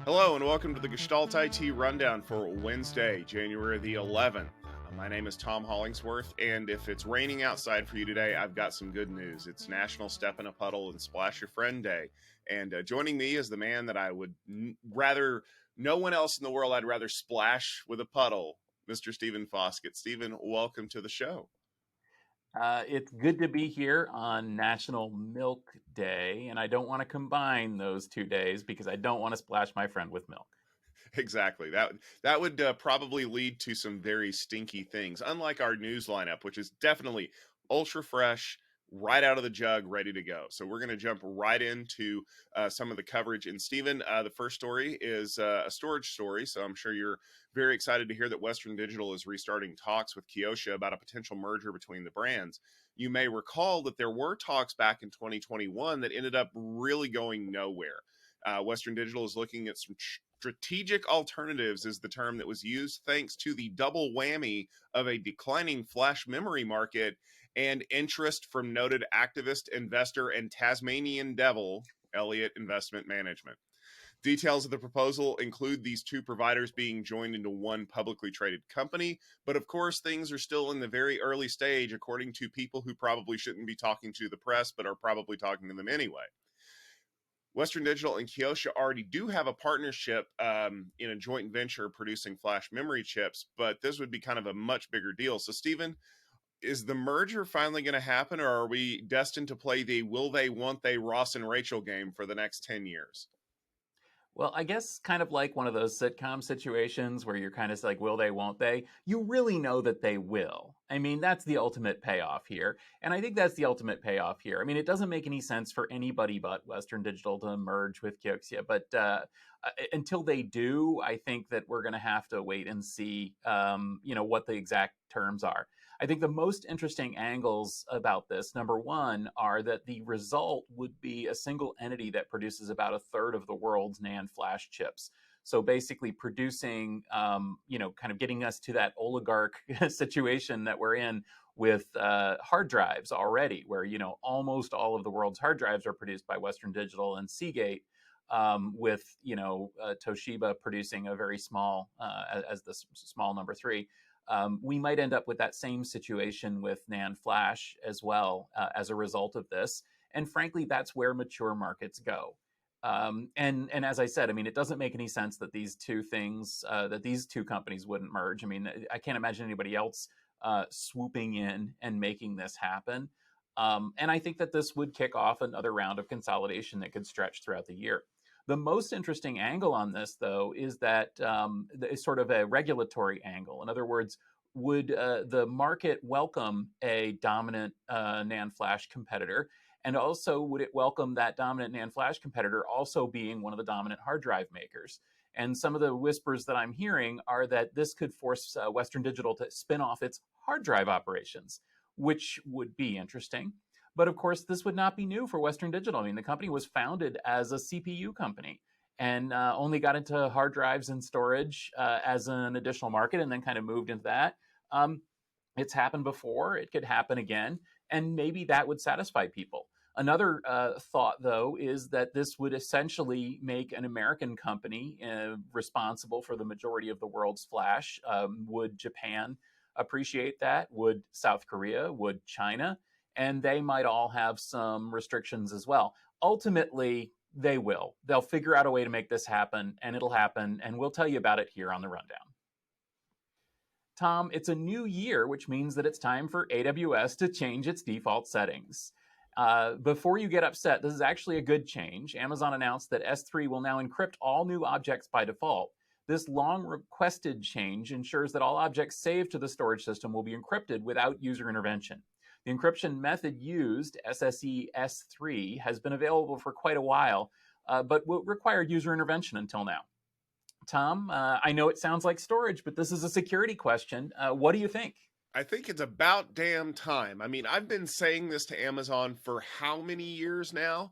Hello and welcome to the Gestalt IT Rundown for Wednesday, January the 11th. My name is Tom Hollingsworth, and if it's raining outside for you today, I've got some good news. It's National Step in a Puddle and Splash Your Friend Day. And joining me is the man that I would no one else in the world I'd rather splash with a puddle, Mr. Stephen Foskett. Stephen, welcome to the show. It's good to be here on National Milk Day, and I don't want to combine those 2 days because I don't want to splash my friend with milk. Exactly. That would probably lead to some very stinky things, unlike our news lineup, which is definitely ultra fresh, right out of the jug, ready to go. So we're going to jump right into some of the coverage. And Stephen, the first story is a storage story. So I'm sure you're very excited to hear that Western Digital is restarting talks with Kioxia about a potential merger between the brands. You may recall that there were talks back in 2021 that ended up really going nowhere. Western Digital is looking at some strategic alternatives, is the term that was used, thanks to the double whammy of a declining flash memory market and interest from noted activist, investor, and Tasmanian devil, Elliott Investment Management. Details of the proposal include these two providers being joined into one publicly traded company, but of course things are still in the very early stage, according to people who probably shouldn't be talking to the press, but are probably talking to them anyway. Western Digital and Kioxia already do have a partnership in a joint venture producing flash memory chips, but this would be kind of a much bigger deal. So, Stephen, is the merger finally going to happen, or are we destined to play the will they, won't they, Ross and Rachel game for the next 10 years? Well, I guess kind of like one of those sitcom situations where you're kind of like, will they, won't they? You really know that they will. I mean, that's the ultimate payoff here. And I think that's the ultimate payoff here. I mean, it doesn't make any sense for anybody but Western Digital to merge with Kioxia. But until they do, I think that we're going to have to wait and see, what the exact terms are. I think the most interesting angles about this, number one, are that the result would be a single entity that produces about a third of the world's NAND flash chips. So basically producing, kind of getting us to that oligarch situation that we're in with hard drives already, where, almost all of the world's hard drives are produced by Western Digital and Seagate, with, Toshiba producing a very small, as the small number three. We might end up with that same situation with NAND flash as well, as a result of this. And frankly, that's where mature markets go. And as I said, I mean, it doesn't make any sense that these two things, that these two companies wouldn't merge. I mean, I can't imagine anybody else swooping in and making this happen. And I think that this would kick off another round of consolidation that could stretch throughout the year. The most interesting angle on this, though, is that it's sort of a regulatory angle. In other words, would the market welcome a dominant NAND flash competitor? And also, would it welcome that dominant NAND flash competitor also being one of the dominant hard drive makers? And some of the whispers that I'm hearing are that this could force Western Digital to spin off its hard drive operations, which would be interesting. But of course, this would not be new for Western Digital. I mean, the company was founded as a CPU company and only got into hard drives and storage as an additional market, and then kind of moved into that. It's happened before. It could happen again. And maybe that would satisfy people. Another thought, though, is that this would essentially make an American company responsible for the majority of the world's flash. Would Japan appreciate that? Would South Korea? Would China? And they might all have some restrictions as well. Ultimately, they will. They'll figure out a way to make this happen, and it'll happen, and we'll tell you about it here on the Rundown. Tom, it's a new year, which means that it's time for AWS to change its default settings. Before you get upset, this is actually a good change. Amazon announced that S3 will now encrypt all new objects by default. This long-requested change ensures that all objects saved to the storage system will be encrypted without user intervention. The encryption method used, SSE S3, has been available for quite a while, but will require user intervention until now. Tom, I know it sounds like storage, but this is a security question. What do you think? I think it's about damn time. I mean, I've been saying this to Amazon for how many years now?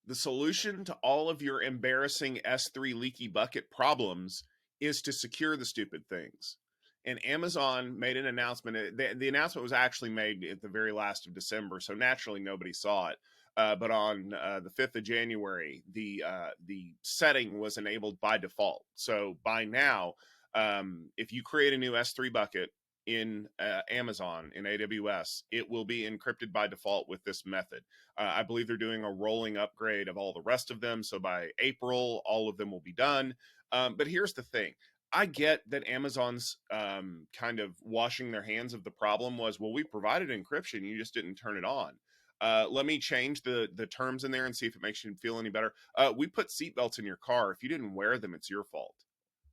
The solution to all of your embarrassing S3 leaky bucket problems is to secure the stupid things. And Amazon made an announcement. The announcement was actually made at the very last of December, so naturally nobody saw it. but on the 5th of January, the setting was enabled by default. So by now, if you create a new S3 bucket in Amazon, in AWS, it will be encrypted by default with this method. I believe they're doing a rolling upgrade of all the rest of them. So by April, all of them will be done. But here's the thing. I get that Amazon's kind of washing their hands of the problem was, well, we provided encryption, you just didn't turn it on. Let me change the terms in there and see if it makes you feel any better. We put seatbelts in your car. If you didn't wear them, it's your fault.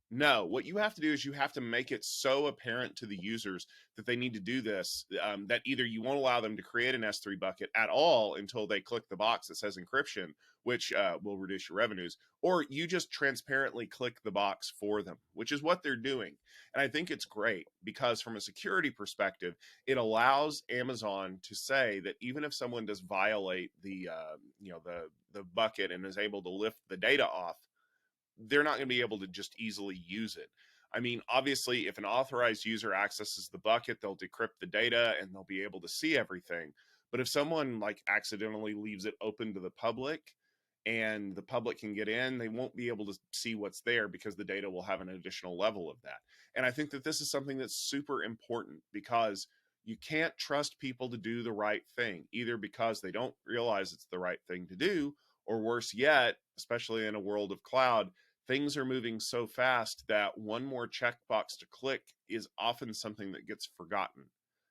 No, what you have to do is you have to make it so apparent to the users that they need to do this, that either you won't allow them to create an S3 bucket at all until they click the box that says encryption, which will reduce your revenues, or you just transparently click the box for them, which is what they're doing. And I think it's great because from a security perspective, it allows Amazon to say that even if someone does violate the bucket and is able to lift the data off, they're not going to be able to just easily use it. I mean, obviously, if an authorized user accesses the bucket, they'll decrypt the data and they'll be able to see everything. But if someone like accidentally leaves it open to the public and the public can get in, they won't be able to see what's there because the data will have an additional level of that. And I think that this is something that's super important because you can't trust people to do the right thing, either because they don't realize it's the right thing to do, or worse yet, especially in a world of cloud, things are moving so fast that one more checkbox to click is often something that gets forgotten.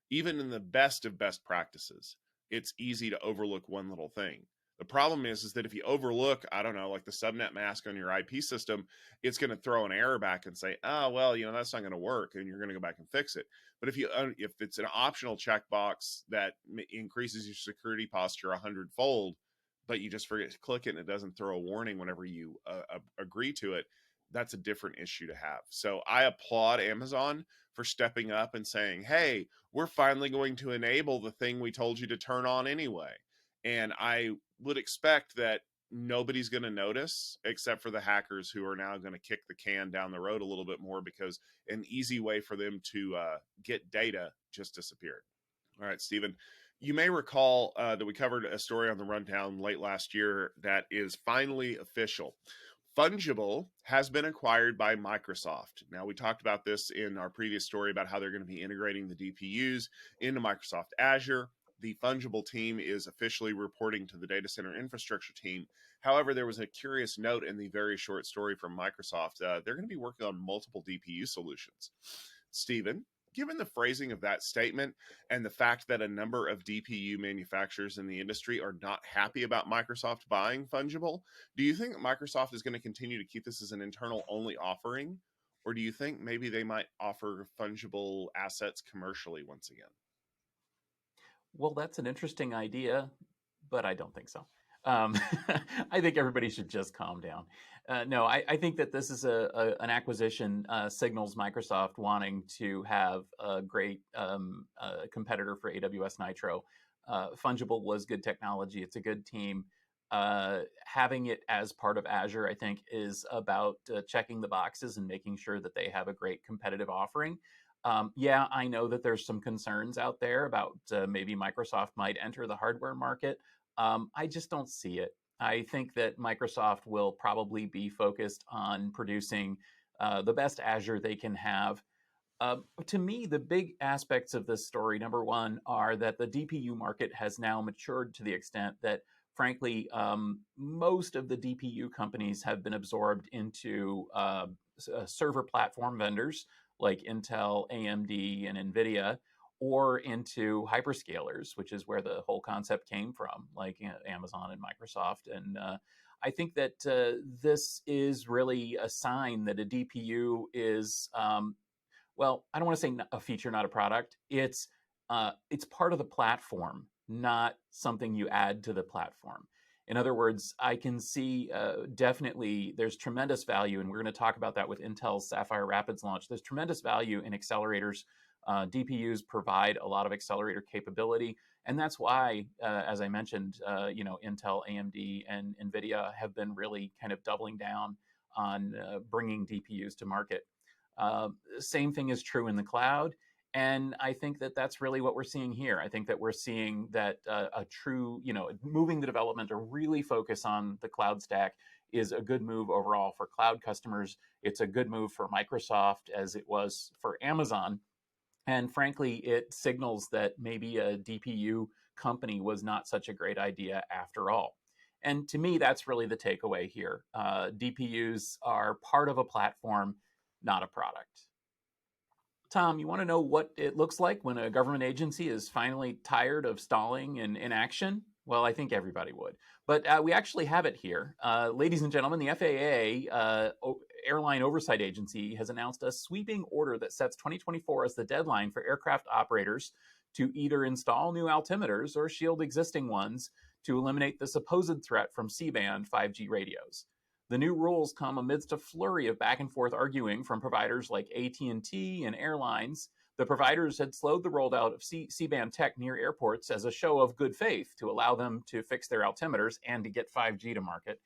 Even in the best of best practices, it's easy to overlook one little thing. The problem is that if you overlook, I don't know, like the subnet mask on your IP system, it's going to throw an error back and say, oh, well, that's not going to work, and you're going to go back and fix it. But if it's an optional checkbox that increases your security posture 100-fold, but you just forget to click it and it doesn't throw a warning whenever you agree to it, that's a different issue to have. So I applaud Amazon for stepping up and saying, hey, we're finally going to enable the thing we told you to turn on anyway. And I would expect that nobody's going to notice except for the hackers who are now going to kick the can down the road a little bit more because an easy way for them to get data just disappeared. All right, Stephen, you may recall that we covered a story on the rundown late last year that is finally official. Fungible has been acquired by Microsoft. Now, we talked about this in our previous story about how they're going to be integrating the DPUs into Microsoft Azure. The Fungible team is officially reporting to the data center infrastructure team. However, there was a curious note in the very short story from Microsoft. They're going to be working on multiple DPU solutions. Stephen, given the phrasing of that statement and the fact that a number of DPU manufacturers in the industry are not happy about Microsoft buying Fungible, do you think that Microsoft is going to continue to keep this as an internal only offering? Or do you think maybe they might offer Fungible assets commercially once again? Well, that's an interesting idea, but I don't think so. Um, I think everybody should just calm down. No, I think that this is an acquisition signals Microsoft wanting to have a great competitor for AWS Nitro. Fungible was good technology. It's a good team. Having it as part of Azure, I think, is about checking the boxes and making sure that they have a great competitive offering. Yeah, I know that there's some concerns out there about maybe Microsoft might enter the hardware market. I just don't see it. I think that Microsoft will probably be focused on producing the best Azure they can have. To me, the big aspects of this story, number one, are that the DPU market has now matured to the extent that, frankly, most of the DPU companies have been absorbed into server platform vendors like Intel, AMD, and NVIDIA, or into hyperscalers, which is where the whole concept came from, like Amazon and Microsoft. And I think that this is really a sign that a DPU is, well, I don't want to say a feature, not a product. It's part of the platform, not something you add to the platform. In other words, I can see definitely there's tremendous value, and we're going to talk about that with Intel's Sapphire Rapids launch. There's tremendous value in accelerators. DPUs provide a lot of accelerator capability, and that's why, as I mentioned, Intel, AMD, and NVIDIA have been really kind of doubling down on bringing DPUs to market. Same thing is true in the cloud. And I think that that's really what we're seeing here. I think that we're seeing that a true, moving the development to really focus on the cloud stack is a good move overall for cloud customers. It's a good move for Microsoft as it was for Amazon. And frankly, it signals that maybe a DPU company was not such a great idea after all. And to me, that's really the takeaway here. DPUs are part of a platform, not a product. Tom, you want to know what it looks like when a government agency is finally tired of stalling and inaction? Well, I think everybody would. But we actually have it here. Ladies and gentlemen, the FAA, Airline Oversight Agency, has announced a sweeping order that sets 2024 as the deadline for aircraft operators to either install new altimeters or shield existing ones to eliminate the supposed threat from C-band 5G radios. The new rules come amidst a flurry of back and forth arguing from providers like AT&T and Airlines. The providers had slowed the rollout of C-band tech near airports as a show of good faith to allow them to fix their altimeters and to get 5G to market.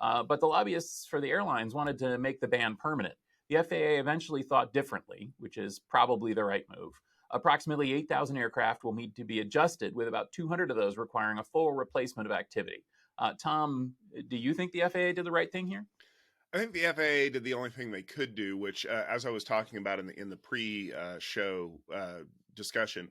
But the lobbyists for the airlines wanted to make the ban permanent. The FAA eventually thought differently, which is probably the right move. Approximately 8,000 aircraft will need to be adjusted, with about 200 of those requiring a full replacement of activity. Tom, do you think the FAA did the right thing here? I think the FAA did the only thing they could do, which, as I was talking about in the pre-show discussion,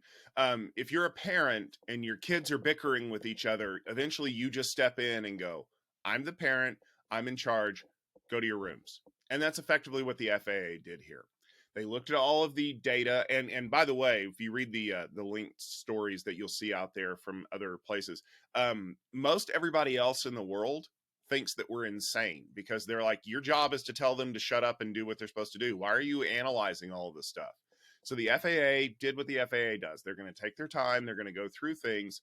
if you're a parent and your kids are bickering with each other, eventually you just step in and go, "I'm the parent, I'm in charge, go to your rooms." And that's effectively what the FAA did here. They looked at all of the data, and by the way, if you read the linked stories that you'll see out there from other places, most everybody else in the world thinks that we're insane, because they're like, your job is to tell them to shut up and do what they're supposed to do. Why are you analyzing all of this stuff? So the FAA did what the FAA does. They're going to take their time. They're going to go through things.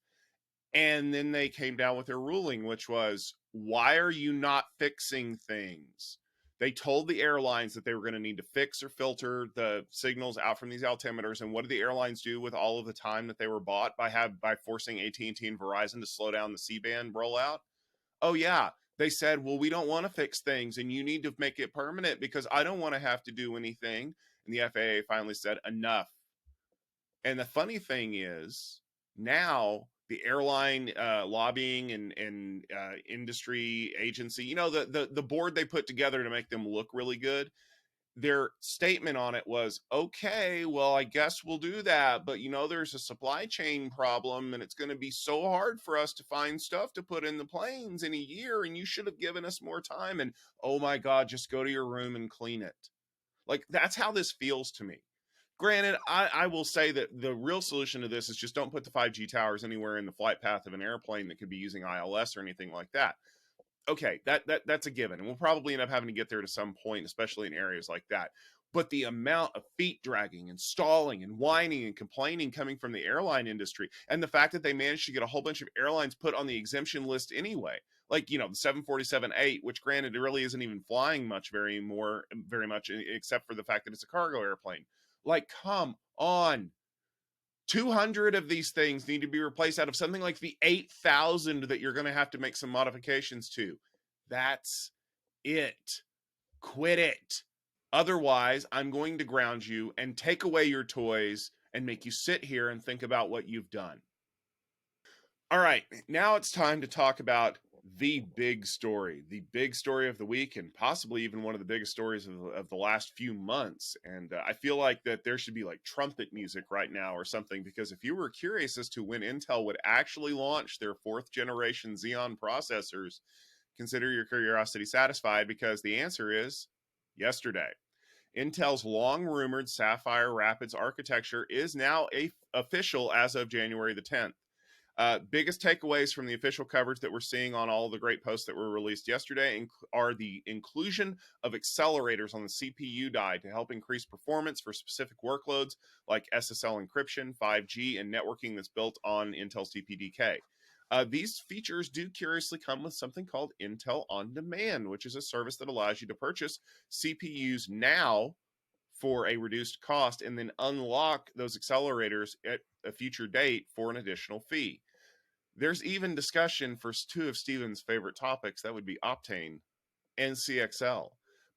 And then they came down with their ruling, which was, why are you not fixing things? They told the airlines that they were going to need to fix or filter the signals out from these altimeters. And what did the airlines do with all of the time that they were bought by forcing AT&T and Verizon to slow down the C-band rollout? Oh, yeah. They said, well, we don't want to fix things and you need to make it permanent because I don't want to have to do anything. And the FAA finally said, enough. And the funny thing is, now the airline lobbying and industry agency, the board they put together to make them look really good, their statement on it was, okay, well, I guess we'll do that. But, there's a supply chain problem and it's going to be so hard for us to find stuff to put in the planes in a year. And you should have given us more time. And, oh my God, just go to your room and clean it. Like, that's how this feels to me. Granted, I will say that the real solution to this is just don't put the 5G towers anywhere in the flight path of an airplane that could be using ILS or anything like that. Okay, that's a given. And we'll probably end up having to get there to some point, especially in areas like that. But the amount of feet dragging and stalling and whining and complaining coming from the airline industry, and the fact that they managed to get a whole bunch of airlines put on the exemption list anyway, like, the 747-8, which granted it really isn't even flying very much, except for the fact that it's a cargo airplane. Like, come on. 200 of these things need to be replaced out of something like the 8,000 that you're going to have to make some modifications to. That's it. Quit it. Otherwise, I'm going to ground you and take away your toys and make you sit here and think about what you've done. All right, now it's time to talk about the big story of the week, and possibly even one of the biggest stories of the last few months. And I feel like that there should be like trumpet music right now or something, because if you were curious as to when Intel would actually launch their 4th generation Xeon processors, consider your curiosity satisfied, because the answer is yesterday. Intel's long-rumored Sapphire Rapids architecture is now official as of January the 10th. Biggest takeaways from the official coverage that we're seeing on all the great posts that were released yesterday are the inclusion of accelerators on the CPU die to help increase performance for specific workloads like SSL encryption, 5G, and networking that's built on Intel's DPDK. These features do curiously come with something called Intel On Demand, which is a service that allows you to purchase CPUs now for a reduced cost and then unlock those accelerators at a future date for an additional fee. There's even discussion for 2 of Steven's favorite topics, that would be Optane and CXL.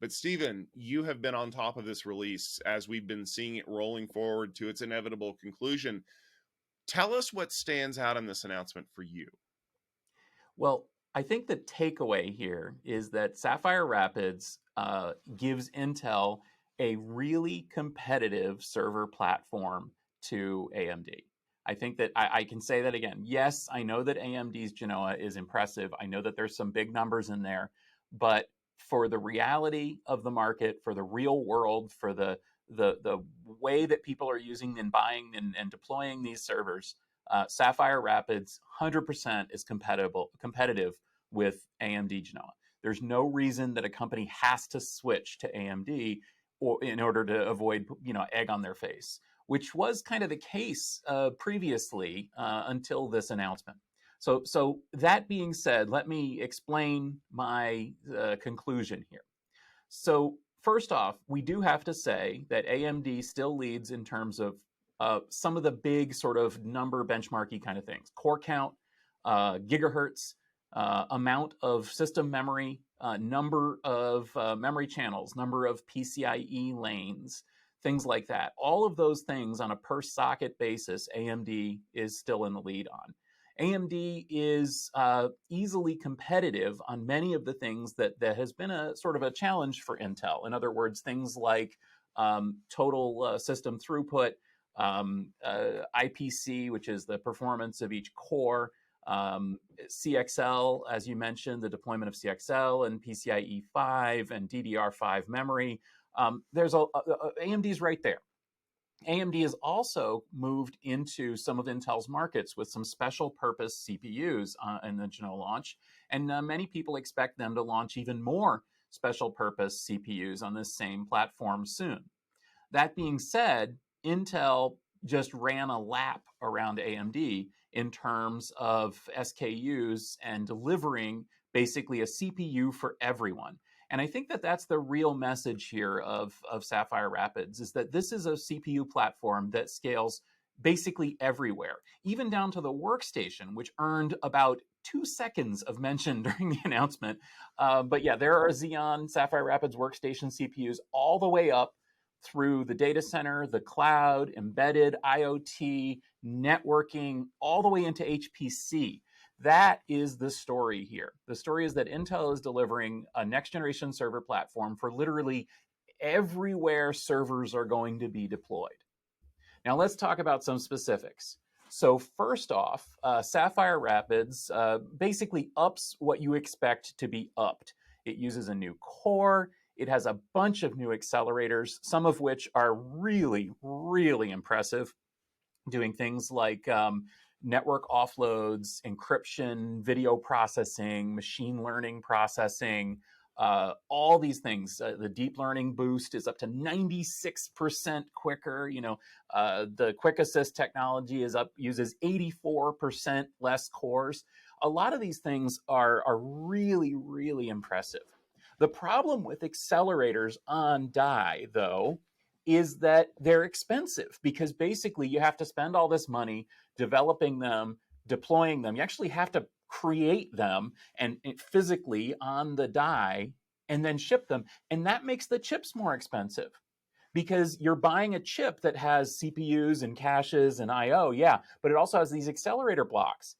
But Stephen, you have been on top of this release as we've been seeing it rolling forward to its inevitable conclusion. Tell us what stands out in this announcement for you. Well, I think the takeaway here is that Sapphire Rapids gives Intel a really competitive server platform to AMD. I think that I can say that again. Yes, I know that AMD's Genoa is impressive. I know that there's some big numbers in there, but for the reality of the market, for the real world, for the way that people are using and buying and deploying these servers, Sapphire Rapids 100% is competitive with AMD Genoa. There's no reason that a company has to switch to AMD or in order to avoid, egg on their face, which was kind of the case previously until this announcement. So that being said, let me explain my conclusion here. So first off, we do have to say that AMD still leads in terms of some of the big sort of number benchmarky kind of things: core count, gigahertz, amount of system memory, number of memory channels, number of PCIe lanes, things like that. All of those things on a per socket basis, AMD is still in the lead on. AMD is easily competitive on many of the things that has been a sort of a challenge for Intel. In other words, things like total system throughput, IPC, which is the performance of each core, CXL, as you mentioned, the deployment of CXL and PCIe 5 and DDR5 memory. There's AMD's right there. AMD has also moved into some of Intel's markets with some special purpose CPUs in the Genoa launch, and many people expect them to launch even more special purpose CPUs on this same platform soon. That being said, Intel just ran a lap around AMD in terms of SKUs and delivering basically a CPU for everyone. And I think that that's the real message here of Sapphire Rapids, is that this is a CPU platform that scales basically everywhere, even down to the workstation, which earned about 2 seconds of mention during the announcement. But yeah, there are Xeon Sapphire Rapids workstation CPUs all the way up through the data center, the cloud, embedded, IoT, networking, all the way into HPC. That is the story here. The story is that Intel is delivering a next generation server platform for literally everywhere servers are going to be deployed. Now let's talk about some specifics. So first off, Sapphire Rapids basically ups what you expect to be upped. It uses a new core. It has a bunch of new accelerators, some of which are really, really impressive, doing things like network offloads, encryption, video processing, machine learning processing, all these things. The deep learning boost is up to 96% quicker. The quick assist technology uses 84% less cores. A lot of these things are really, really impressive. The problem with accelerators on die, though, is that they're expensive, because basically you have to spend all this money developing them, deploying them. You actually have to create them and physically on the die and then ship them. And that makes the chips more expensive, because you're buying a chip that has CPUs and caches and IO, yeah, but it also has these accelerator blocks.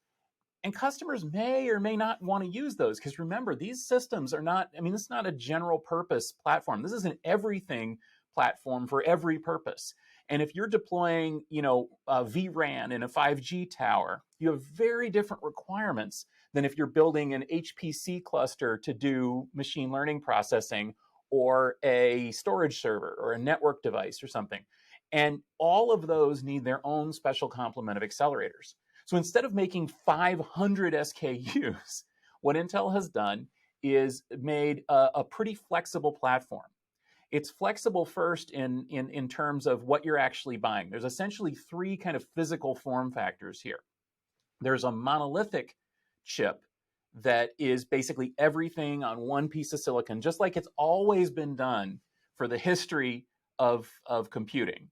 And customers may or may not want to use those, because remember, these systems are not, this is not a general purpose platform. This is an everything platform for every purpose. And if you're deploying, vRAN in a 5G tower, you have very different requirements than if you're building an HPC cluster to do machine learning processing, or a storage server or a network device or something. And all of those need their own special complement of accelerators. So instead of making 500 SKUs, what Intel has done is made a pretty flexible platform. It's flexible first in terms of what you're actually buying. There's essentially 3 kind of physical form factors here. There's a monolithic chip that is basically everything on one piece of silicon, just like it's always been done for the history of computing.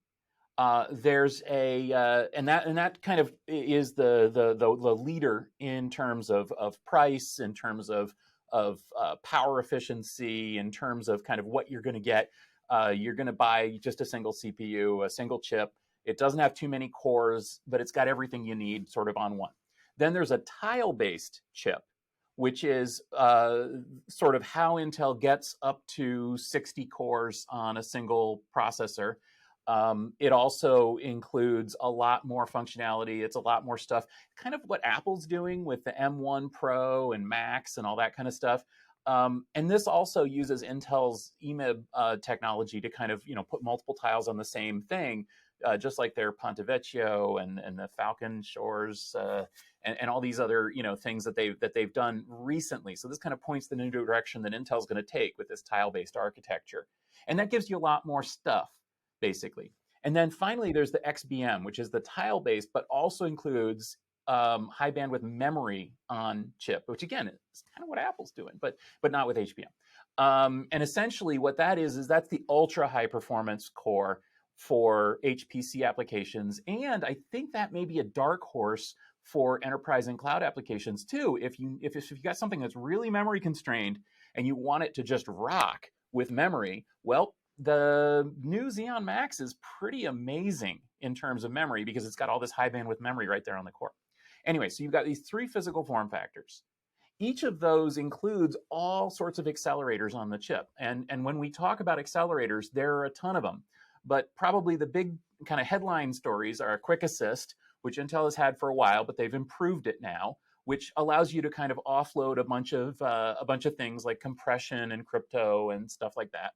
There's and that kind of is the leader in terms of price, in terms of power efficiency, in terms of kind of what you're going to get. You're going to buy just a single CPU, a single chip. It doesn't have too many cores, but it's got everything you need sort of on one. Then there's a tile-based chip, which is sort of how Intel gets up to 60 cores on a single processor. It also includes a lot more functionality. It's a lot more stuff, kind of what Apple's doing with the M1 Pro and Max and all that kind of stuff. And this also uses Intel's EMIB technology to kind of, put multiple tiles on the same thing, just like their Ponte Vecchio and the Falcon Shores and all these other things that they've done recently. So this kind of points the new direction that Intel's going to take with this tile-based architecture, and that gives you a lot more stuff, basically. And then finally, there's the XBM, which is the tile-based, but also includes high bandwidth memory on chip, which again is kind of what Apple's doing, but not with HBM. And essentially, what that is that's the ultra high performance core for HPC applications, and I think that may be a dark horse for enterprise and cloud applications too. If you got something that's really memory constrained and you want it to just rock with memory, well, the new Xeon Max is pretty amazing in terms of memory because it's got all this high bandwidth memory right there on the core. Anyway, so you've got these three physical form factors. Each of those includes all sorts of accelerators on the chip. And when we talk about accelerators, there are a ton of them. But probably the big kind of headline stories are Quick Assist, which Intel has had for a while, but they've improved it now, which allows you to kind of offload a bunch of things like compression and crypto and stuff like that.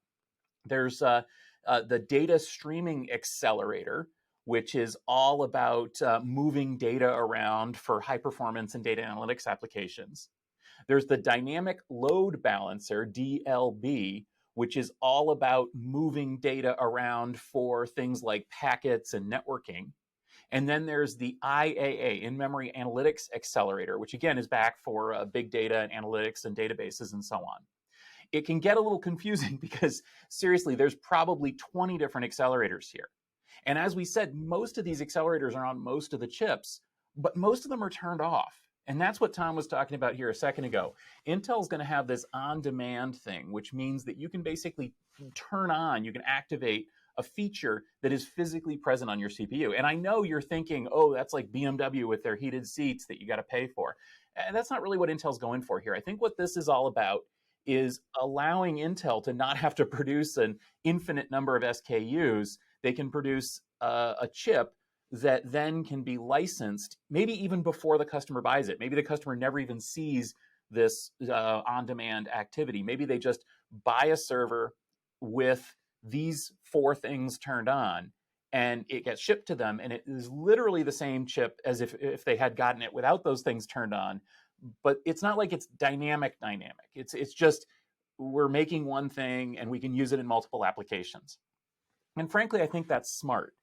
There's the data streaming accelerator, which is all about moving data around for high performance and data analytics applications. There's the dynamic load balancer, DLB, which is all about moving data around for things like packets and networking. And then there's the IAA, in-memory analytics accelerator, which again is back for big data and analytics and databases and so on. It can get a little confusing because seriously, there's probably 20 different accelerators here. And as we said, most of these accelerators are on most of the chips, but most of them are turned off. And that's what Tom was talking about here a second ago. Intel's going to have this on-demand thing, which means that you can basically turn on, you can activate a feature that is physically present on your CPU. And I know you're thinking, oh, that's like BMW with their heated seats that you got to pay for. And that's not really what Intel's going for here. I think what this is all about is allowing Intel to not have to produce an infinite number of SKUs. They can produce a chip that then can be licensed, maybe even before the customer buys it. Maybe the customer never even sees this on-demand activity. Maybe they just buy a server with these four things turned on, and it gets shipped to them, and it is literally the same chip as if they had gotten it without those things turned on. But it's not like it's dynamic. It's just we're making one thing, and we can use it in multiple applications. And frankly, I think that's smart.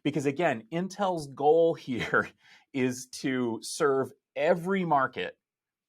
Because again, Intel's goal here is to serve every market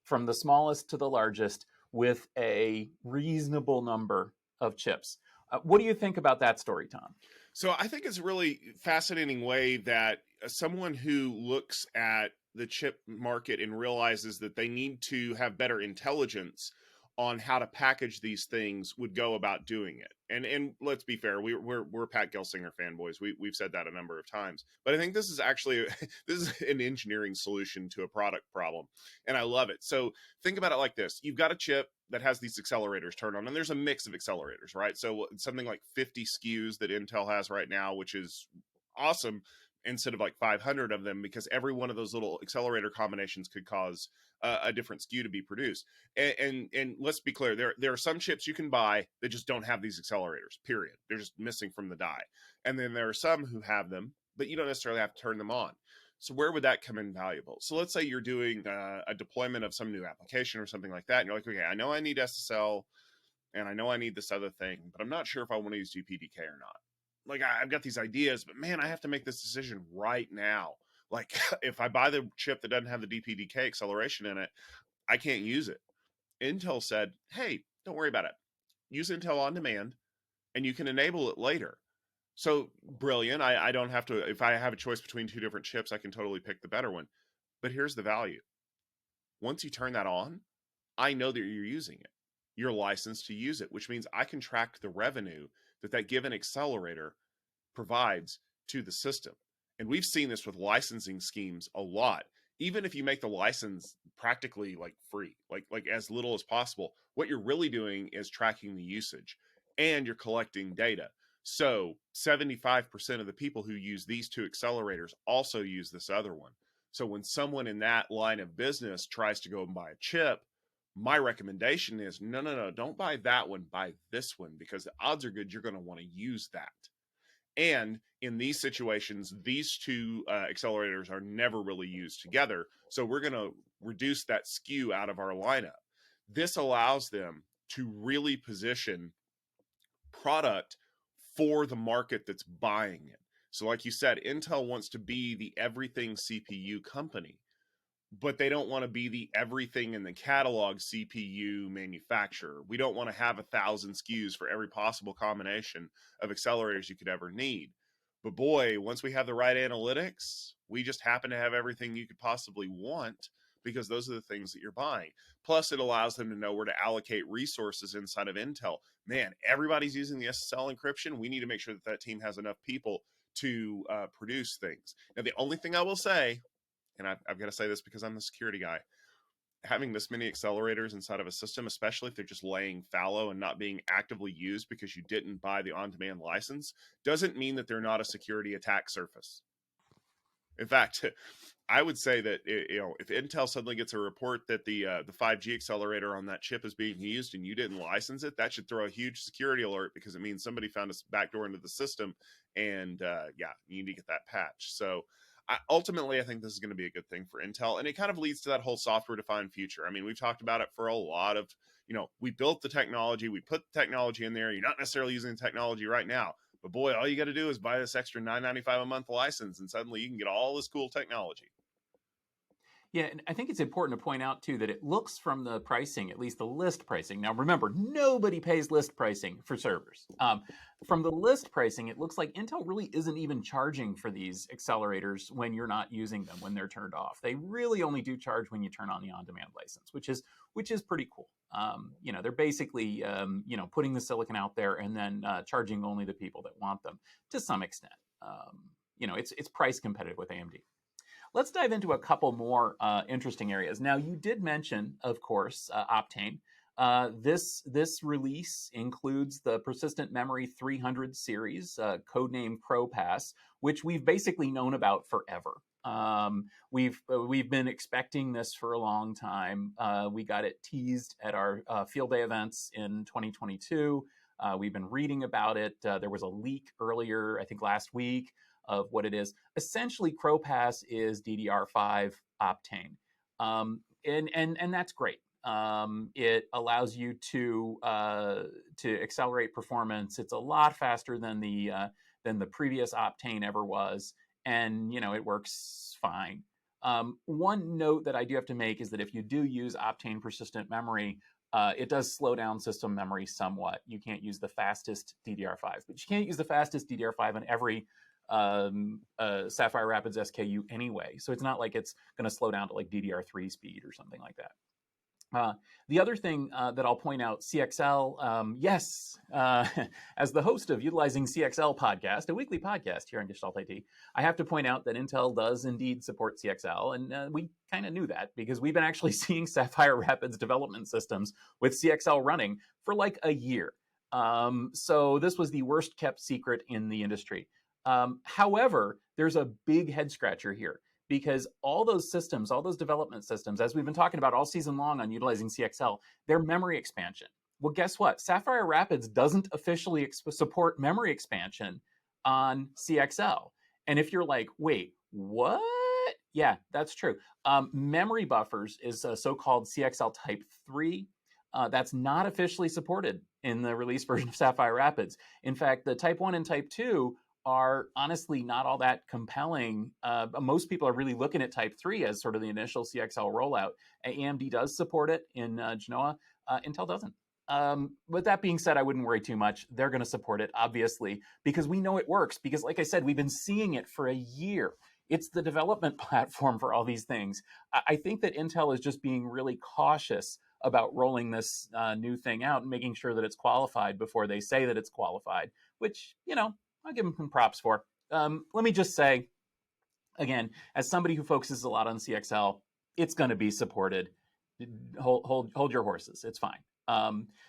from the smallest to the largest with a reasonable number of chips. What do you think about that story, Tom? So I think it's a really fascinating way that someone who looks at the chip market and realizes that they need to have better intelligence on how to package these things would go about doing it. And let's be fair, we're Pat Gelsinger fanboys. We've said that a number of times. But I think this is actually this is an engineering solution to a product problem, and I love it. So think about it like this: you've got a chip that has these accelerators turned on, and there's a mix of accelerators, right? So something like 50 SKUs that Intel has right now, which is awesome, instead of like 500 of them, because every one of those little accelerator combinations could cause a different SKU to be produced. And let's be clear, there are some chips you can buy that just don't have these accelerators, period. They're just missing from the die. And then there are some who have them, but you don't necessarily have to turn them on. So where would that come in valuable? So let's say you're doing a deployment of some new application or something like that, and you're like, okay, I know I need SSL, and I know I need this other thing, but I'm not sure if I want to use DPDK or not. Like, I've got these ideas, but man, I have to make this decision right now. Like, if I buy the chip that doesn't have the DPDK acceleration in it, I can't use it. Intel said, hey, don't worry about it. Use Intel on demand, and you can enable it later. So brilliant. I don't have to, if I have a choice between two different chips, I can totally pick the better one. But here's the value. Once you turn that on, I know that you're using it. You're licensed to use it, which means I can track the revenue that that given accelerator provides to the system. And we've seen this with licensing schemes a lot. Even if you make the license practically like free, like as little as possible, what you're really doing is tracking the usage and you're collecting data. So 75% of the people who use these two accelerators also use this other one. So when someone in that line of business tries to go and buy a chip, my recommendation is no, no, no, don't buy that one, buy this one, because the odds are good you're going to want to use that. And in these situations, these two accelerators are never really used together. So we're going to reduce that skew out of our lineup. This allows them to really position product for the market that's buying it. So, like you said, Intel wants to be the everything CPU company, but they don't want to be the everything in the catalog CPU manufacturer. We don't want to have 1,000 SKUs for every possible combination of accelerators you could ever need. But boy, once we have the right analytics, we just happen to have everything you could possibly want because those are the things that you're buying. Plus, it allows them to know where to allocate resources inside of Intel. Man, everybody's using the SSL encryption. We need to make sure that that team has enough people to produce things. Now, the only thing I will say, and I've got to say this because I'm the security guy, having this many accelerators inside of a system, especially if they're just laying fallow and not being actively used because you didn't buy the on-demand license, doesn't mean that they're not a security attack surface. In fact, I would say that if Intel suddenly gets a report that the 5G accelerator on that chip is being used and you didn't license it, that should throw a huge security alert because it means somebody found a backdoor into the system, and yeah, you need to get that patch. So ultimately, I think this is going to be a good thing for Intel, and it kind of leads to that whole software-defined future. I mean, we've talked about it for a lot of, we built the technology, we put the technology in there. You're not necessarily using the technology right now, but boy, all you got to do is buy this extra $9.95 a month license, and suddenly you can get all this cool technology. Yeah, and I think it's important to point out, too, that it looks from the pricing, at least the list pricing. Now, remember, nobody pays list pricing for servers. From the list pricing, it looks like Intel really isn't even charging for these accelerators when you're not using them, when they're turned off. They really only do charge when you turn on the on-demand license, which is pretty cool. They're basically, putting the silicon out there and then charging only the people that want them to some extent. It's price competitive with AMD. Let's dive into a couple more interesting areas. Now, you did mention, of course, Optane. This release includes the Persistent Memory 300 series, codename ProPass, which we've basically known about forever. We've been expecting this for a long time. We got it teased at our field day events in 2022. We've been reading about it. There was a leak earlier, I think last week, of what it is. Essentially, ProPass is DDR5 Optane, and that's great. It allows you to accelerate performance. It's a lot faster than the previous Optane ever was, and it works fine. One note that I do have to make is that if you do use Optane persistent memory, it does slow down system memory somewhat. You can't use the fastest DDR5, but you can't use the fastest DDR5 on every Sapphire Rapids SKU anyway. So it's not like it's going to slow down to like DDR3 speed or something like that. The other thing that I'll point out, CXL, yes, as the host of Utilizing CXL podcast, a weekly podcast here on Gestalt IT, I have to point out that Intel does indeed support CXL, and we kind of knew that because we've been actually seeing Sapphire Rapids development systems with CXL running for like a year. So this was the worst kept secret in the industry. However, there's a big head scratcher here, because all those systems, all those development systems, as we've been talking about all season long on Utilizing CXL, they're memory expansion. Well, guess what? Sapphire Rapids doesn't officially support memory expansion on CXL. And if you're like, wait, what? Yeah, that's true. Memory buffers is a so-called CXL Type 3. That's not officially supported in the release version of Sapphire Rapids. In fact, the Type 1 and Type 2 are honestly not all that compelling. Most people are really looking at Type 3 as sort of the initial CXL rollout. AMD does support it in Genoa. Intel doesn't. With that being said, I wouldn't worry too much. They're going to support it, obviously, because we know it works. Because like I said, we've been seeing it for a year. It's the development platform for all these things. I think that Intel is just being really cautious about rolling this new thing out and making sure that it's qualified before they say that it's qualified, which, I'll give them some props for. Let me just say, again, as somebody who focuses a lot on CXL, it's going to be supported. Hold your horses. It's fine.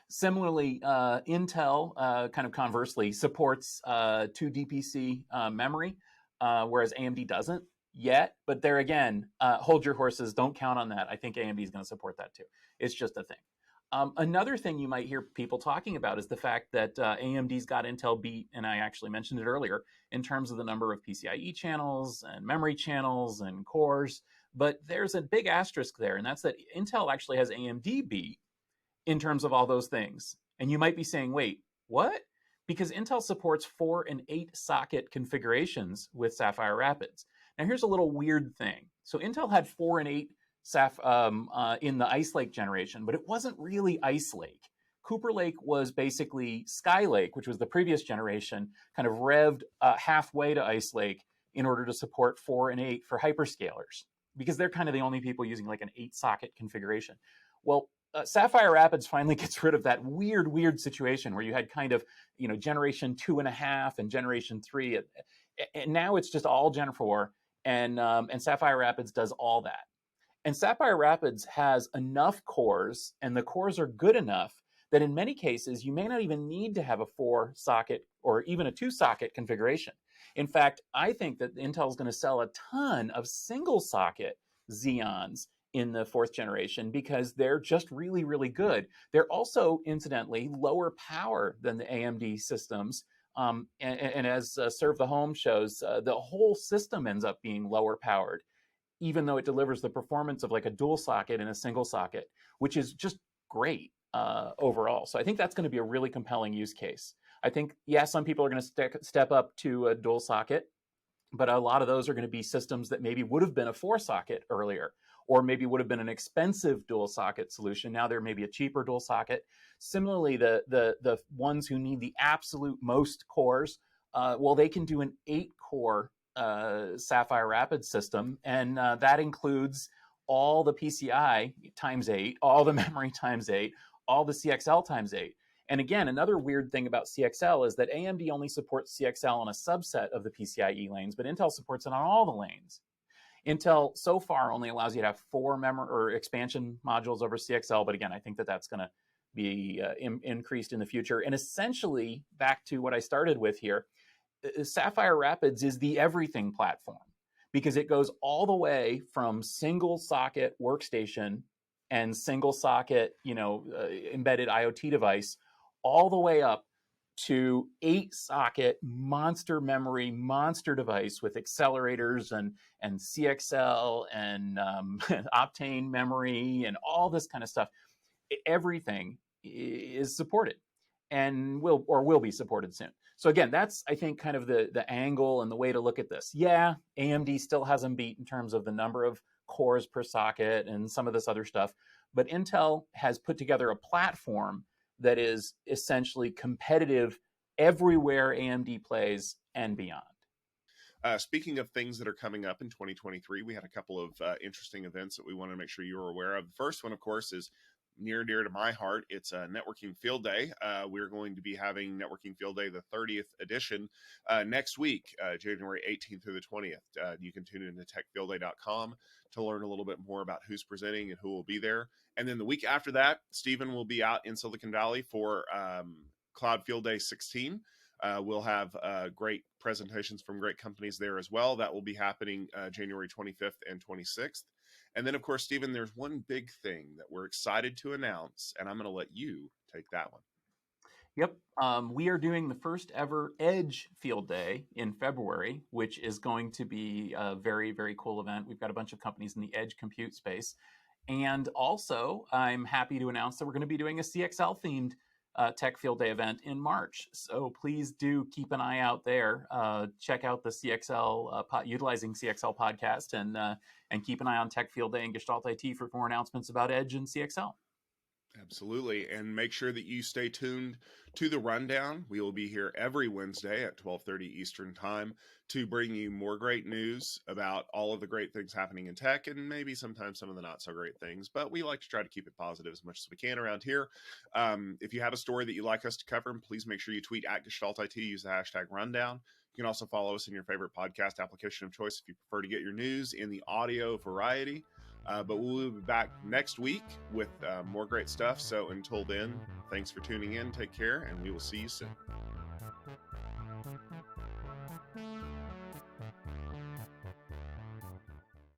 Similarly, Intel, kind of conversely, supports 2 DPC memory, whereas AMD doesn't yet. But there again, hold your horses. Don't count on that. I think AMD is going to support that too. It's just a thing. Another thing you might hear people talking about is the fact that AMD's got Intel beat, and I actually mentioned it earlier, in terms of the number of PCIe channels and memory channels and cores. But there's a big asterisk there, and that's that Intel actually has AMD beat in terms of all those things. And you might be saying, wait, what? Because Intel supports 4 and 8 socket configurations with Sapphire Rapids. Now, here's a little weird thing. So Intel had 4 and 8 in the Ice Lake generation, but it wasn't really Ice Lake. Cooper Lake was basically Sky Lake, which was the previous generation, kind of revved halfway to Ice Lake in order to support 4 and 8 for hyperscalers, because they're kind of the only people using like an 8-socket configuration. Well, Sapphire Rapids finally gets rid of that weird situation where you had kind of, generation 2.5 and generation 3, and now it's just all Gen 4, and Sapphire Rapids does all that. And Sapphire Rapids has enough cores, and the cores are good enough that in many cases, you may not even need to have a 4-socket or even a 2-socket configuration. In fact, I think that Intel is going to sell a ton of single-socket Xeons in the 4th generation because they're just really, really good. They're also, incidentally, lower power than the AMD systems. And as Serve the Home shows, the whole system ends up being lower powered, even though it delivers the performance of like a dual socket and a single socket, which is just great overall. So I think that's going to be a really compelling use case. I think, some people are going to step up to a dual socket, but a lot of those are going to be systems that maybe would have been a 4-socket earlier, or maybe would have been an expensive dual socket solution. Now there may be a cheaper dual socket. Similarly, the ones who need the absolute most cores, they can do an 8-core Sapphire Rapids system, and that includes all the PCI times 8, all the memory times 8, all the CXL times 8. And again, another weird thing about CXL is that AMD only supports CXL on a subset of the PCIe lanes, but Intel supports it on all the lanes. Intel so far only allows you to have 4 memory or expansion modules over CXL, but again, I think that that's going to be increased in the future. And essentially, back to what I started with here, Sapphire Rapids is the everything platform because it goes all the way from single socket workstation and single socket, embedded IoT device, all the way up to 8-socket monster memory, monster device with accelerators and CXL and Optane memory and all this kind of stuff. Everything is supported and will be supported soon. So again, that's, I think, kind of the angle and the way to look at this. Yeah, AMD still has them beat in terms of the number of cores per socket and some of this other stuff, but Intel has put together a platform that is essentially competitive everywhere AMD plays and beyond. Speaking of things that are coming up in 2023, we had a couple of interesting events that we want to make sure you're aware of. The first one, of course, is near and dear to my heart. It's a Networking Field Day. We're going to be having Networking Field Day, the 30th edition, next week, January 18th through the 20th. You can tune into techfieldday.com to learn a little bit more about who's presenting and who will be there. And then the week after that, Stephen will be out in Silicon Valley for Cloud Field Day 16. We'll have great presentations from great companies there as well. That will be happening January 25th and 26th. And then, of course, Stephen, there's one big thing that we're excited to announce, and I'm going to let you take that one. Yep. We are doing the first ever Edge Field Day in February, which is going to be a very, very cool event. We've got a bunch of companies in the edge compute space. And also, I'm happy to announce that we're going to be doing a CXL themed Tech Field Day event in March. So please do keep an eye out there. Check out the CXL, utilizing CXL podcast, and keep an eye on Tech Field Day and Gestalt IT for more announcements about Edge and CXL. Absolutely. And make sure that you stay tuned to the rundown. We will be here every Wednesday at 12:30 Eastern Time to bring you more great news about all of the great things happening in tech and maybe sometimes some of the not so great things. But we like to try to keep it positive as much as we can around here. If you have a story that you'd like us to cover, please make sure you tweet at GestaltIT, use the hashtag rundown. You can also follow us in your favorite podcast application of choice if you prefer to get your news in the audio variety. But we'll be back next week with more great stuff. So until then, thanks for tuning in. Take care, and we will see you soon.